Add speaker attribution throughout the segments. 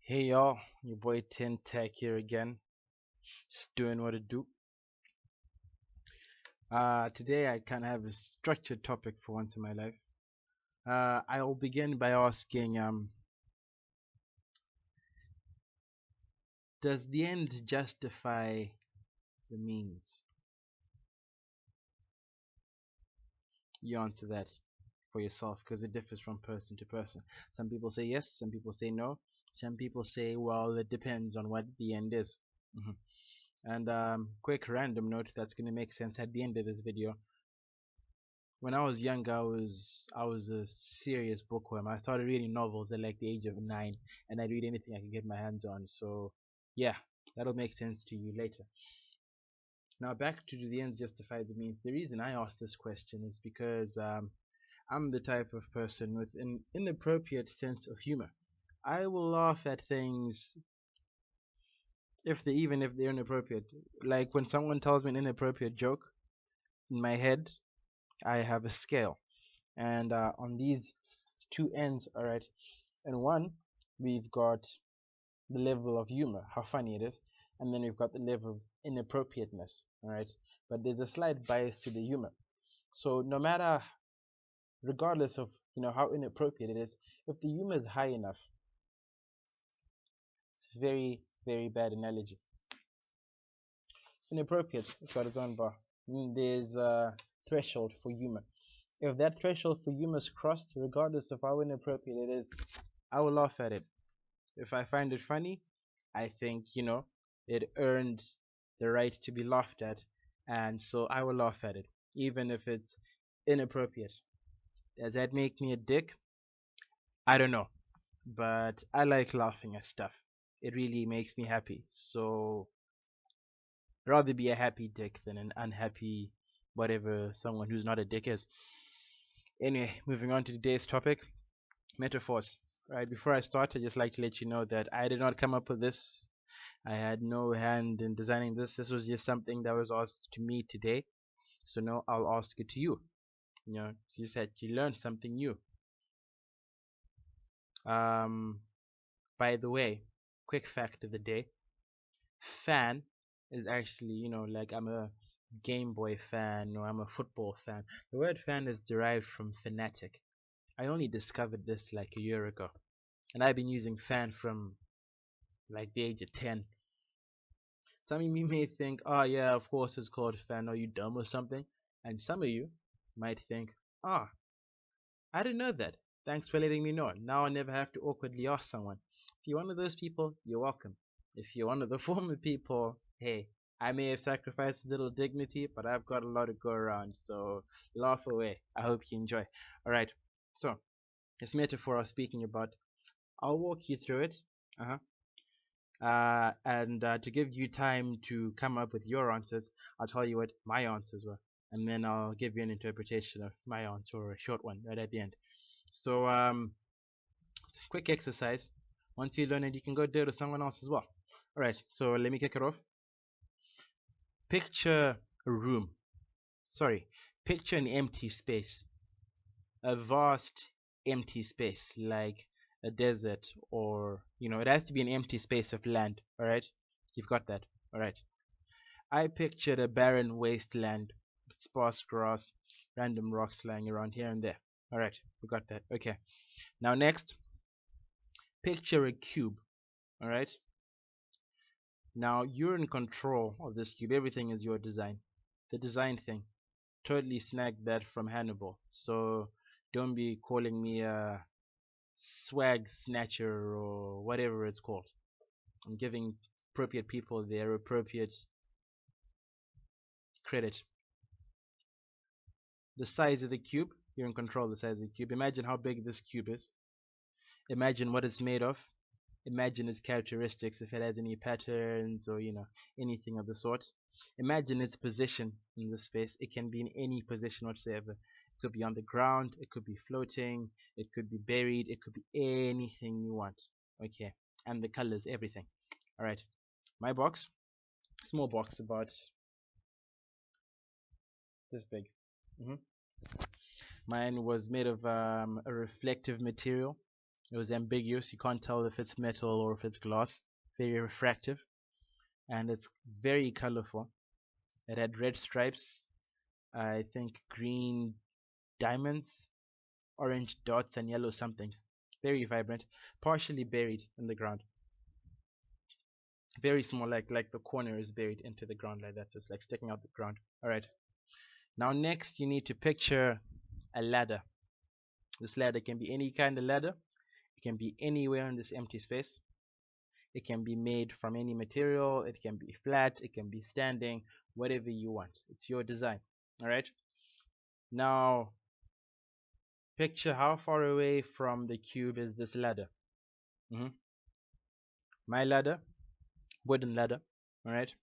Speaker 1: Hey y'all, your boy Tin Tech here again, just doing what it do. Today I kind of have a structured topic for once in my life. I'll begin by asking, does the end justify the means? You answer that for yourself because it differs from person to person. Some people say yes, some people say no, some people say, well, it depends on what the end is. Mhm. And quick random note that's gonna make sense at the end of this video. When I was young, I was a serious bookworm. I started reading novels at like the age of 9, and I'd read anything I could get my hands on. So yeah, that'll make sense to you later. Now back to do the ends justify the means. The reason I asked this question is because I'm the type of person with an inappropriate sense of humor. I will laugh at things even if they're inappropriate. Like when someone tells me an inappropriate joke, in my head I have a scale, and on these two ends, all right, and one we've got the level of humor, how funny it is, and then we've got the level of inappropriateness, all right, but there's a slight bias to the humor. So no matter, regardless of how inappropriate it is, if the humor is high enough, it's a very very bad analogy. Inappropriate, it's got its own bar. There's a threshold for humor. If that threshold for humor is crossed, regardless of how inappropriate it is, I will laugh at it. If I find it funny, I think, it earned the right to be laughed at, and so I will laugh at it, even if it's inappropriate. Does that make me a dick? I don't know, but I like laughing at stuff. It really makes me happy. So, rather be a happy dick than an unhappy whatever someone who's not a dick is. Anyway, moving on to today's topic, metaphors. Right, before I start, I'd just like to let you know that I did not come up with this. I had no hand in designing this. This was just something that was asked to me today. So now I'll ask it to you. You said you learned something new. Um, by the way, quick fact of the day: fan is actually, like I'm a Game Boy fan or I'm a football fan. The word fan is derived from fanatic. I only discovered this like a year ago, and I've been using fan from like the age of 10. Some of you may think, oh yeah, of course it's called fan, are you dumb or something? And some of you might think, ah, I didn't know that. Thanks for letting me know. Now I never have to awkwardly ask someone. If you're one of those people, you're welcome. If you're one of the former people, hey, I may have sacrificed a little dignity, but I've got a lot to go around, so laugh away. I hope you enjoy. Alright, so this metaphor I was speaking about, I'll walk you through it. Uh-huh. And to give you time to come up with your answers, I'll tell you what my answers were, and then I'll give you an interpretation of my answer, or a short one right at the end. So, quick exercise. Once you learn it, you can go do it with someone else as well. All right. So let me kick it off. Picture a room. Sorry. Picture an empty space, a vast empty space, like a desert, or it has to be an empty space of land. All right. You've got that. All right. I pictured a barren wasteland with sparse grass, random rocks lying around here and there. Alright, we got that. Okay. Now next, picture a cube. Alright. Now you're in control of this cube. Everything is your design. The design thing. Totally snagged that from Hannibal. So don't be calling me a swag snatcher or whatever it's called. I'm giving appropriate people their appropriate credit. The size of the cube, you're in control of the size of the cube. Imagine how big this cube is. Imagine what it's made of. Imagine its characteristics, if it has any patterns or anything of the sort. Imagine its position in the space. It can be in any position whatsoever. It could be on the ground, it could be floating, it could be buried, it could be anything you want. Okay, and the colors, everything. Alright, my box, small box, about this big. Mine was made of a reflective material. It was ambiguous. You can't tell if it's metal or if it's glass. Very refractive, and it's very colorful. It had red stripes, I think green diamonds, orange dots, and yellow somethings. Very vibrant, partially buried in the ground. Very small, like the corner is buried into the ground like that. So it's like sticking out the ground. All right. Now next, you need to picture a ladder. This ladder can be any kind of ladder. It can be anywhere in this empty space. It can be made from any material. It can be flat. It can be standing. Whatever you want. It's your design. All right. Now picture how far away from the cube is this ladder. hmm My ladder, wooden ladder. All right.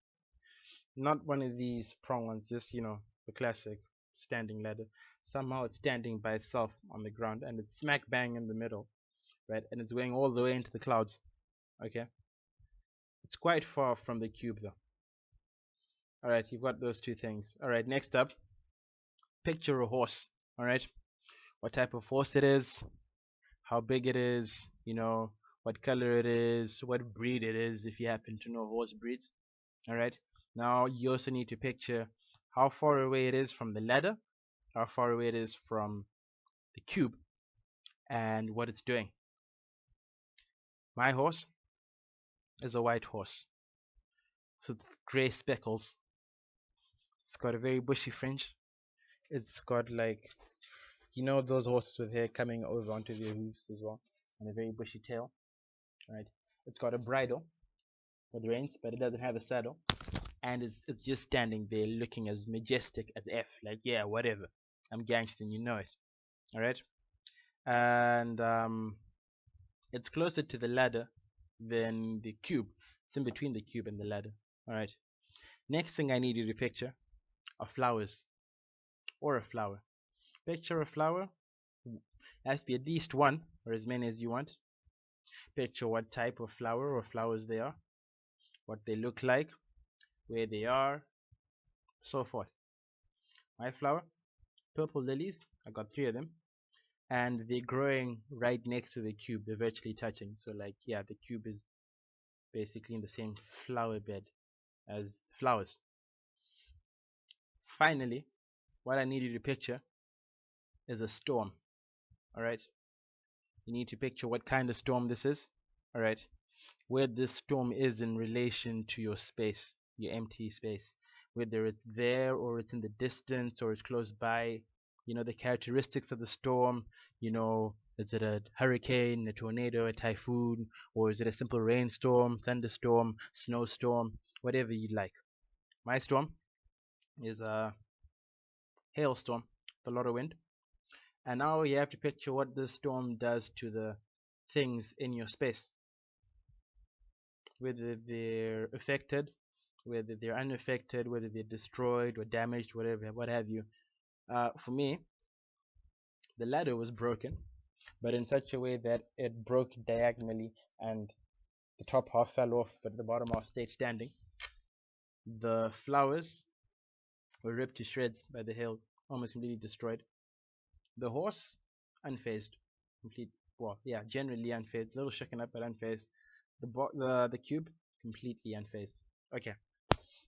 Speaker 1: Not one of these prong ones. Just the classic standing ladder. Somehow it's standing by itself on the ground, and it's smack bang in the middle, right? And it's going all the way into the clouds. Okay. It's quite far from the cube though. Alright, you've got those two things. Alright, next up, picture a horse. Alright, what type of horse it is, how big it is, what color it is, what breed it is, if you happen to know horse breeds. Alright, now you also need to picture how far away it is from the ladder, how far away it is from the cube, and what it's doing. My horse is a white horse with gray speckles. It's got a very bushy fringe. It's got like those horses with hair coming over onto their hoofs as well, and a very bushy tail. Right. It's got a bridle with reins, but it doesn't have a saddle, and it's just standing there looking as majestic as F. Like, yeah, whatever. I'm gangster, you know it. All right. And it's closer to the ladder than the cube. It's in between the cube and the ladder. All right. Next thing I need you to picture are flowers, or a flower. Picture a flower. It has to be at least one, or as many as you want. Picture what type of flower or flowers they are, what they look like, where they are, so forth. My flower, purple lilies. I got 3 of them, and they're growing right next to the cube. They're virtually touching. So like, yeah, the cube is basically in the same flower bed as flowers. Finally, what I need you to picture is a storm. Alright? You need to picture what kind of storm this is. Alright? Where this storm is in relation to your space, your empty space. Whether it's there or it's in the distance or it's close by. The characteristics of the storm. Is it a hurricane, a tornado, a typhoon, or is it a simple rainstorm, thunderstorm, snowstorm, whatever you like. My storm is a hailstorm with a lot of wind. And now you have to picture what the storm does to the things in your space. Whether they're affected, whether they're unaffected, whether they're destroyed or damaged, whatever, what have you. For me, the ladder was broken, but in such a way that it broke diagonally and the top half fell off, but the bottom half stayed standing. The flowers were ripped to shreds by the hail, almost completely destroyed. The horse, unfazed, generally unfazed, a little shaken up but unfazed. The cube, completely unfazed. Okay,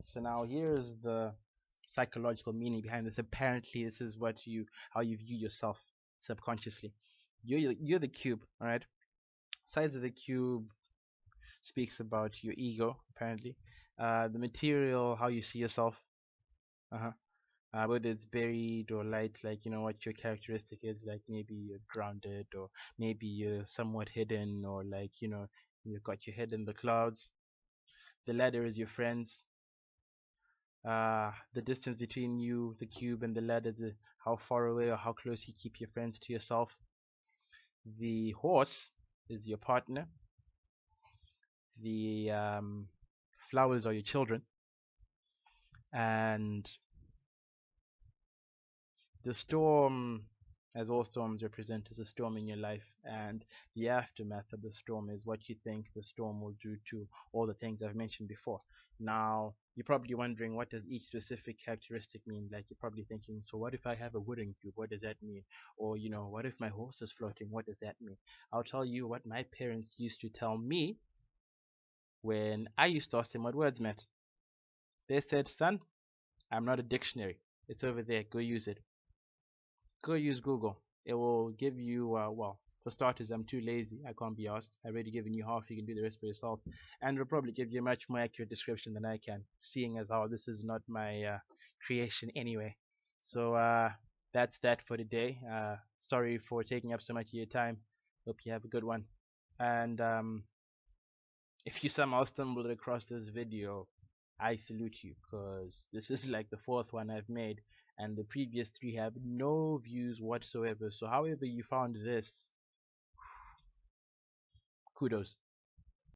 Speaker 1: so now here's the psychological meaning behind this. Apparently, this is how you view yourself subconsciously. You're the cube, all right. Size of the cube speaks about your ego, apparently. The material, how you see yourself. Whether it's buried or light, like what your characteristic is, like maybe you're grounded, or maybe you're somewhat hidden, or like you've got your head in the clouds. The ladder is your friends. The distance between you, the cube, and the ladder, how far away or how close you keep your friends to yourself. The horse is your partner. The flowers are your children, and the storm, as all storms represent as a storm in your life, and the aftermath of the storm is what you think the storm will do to all the things I've mentioned before. Now, you're probably wondering, what does each specific characteristic mean? Like, you're probably thinking, so what if I have a wooden cube? What does that mean? Or, what if my horse is floating? What does that mean? I'll tell you what my parents used to tell me when I used to ask them what words meant. They said, son, I'm not a dictionary. It's over there. Go use it. Go use Google. It will give you, well, for starters, I'm too lazy. I can't be asked. I've already given you half. You can do the rest for yourself. And it'll probably give you a much more accurate description than I can, seeing as how this is not my creation anyway. So that's that for today. Sorry for taking up so much of your time. Hope you have a good one. And if you somehow stumbled across this video, I salute you, because this is like the fourth one I've made, and the previous three have no views whatsoever. So however you found this, kudos.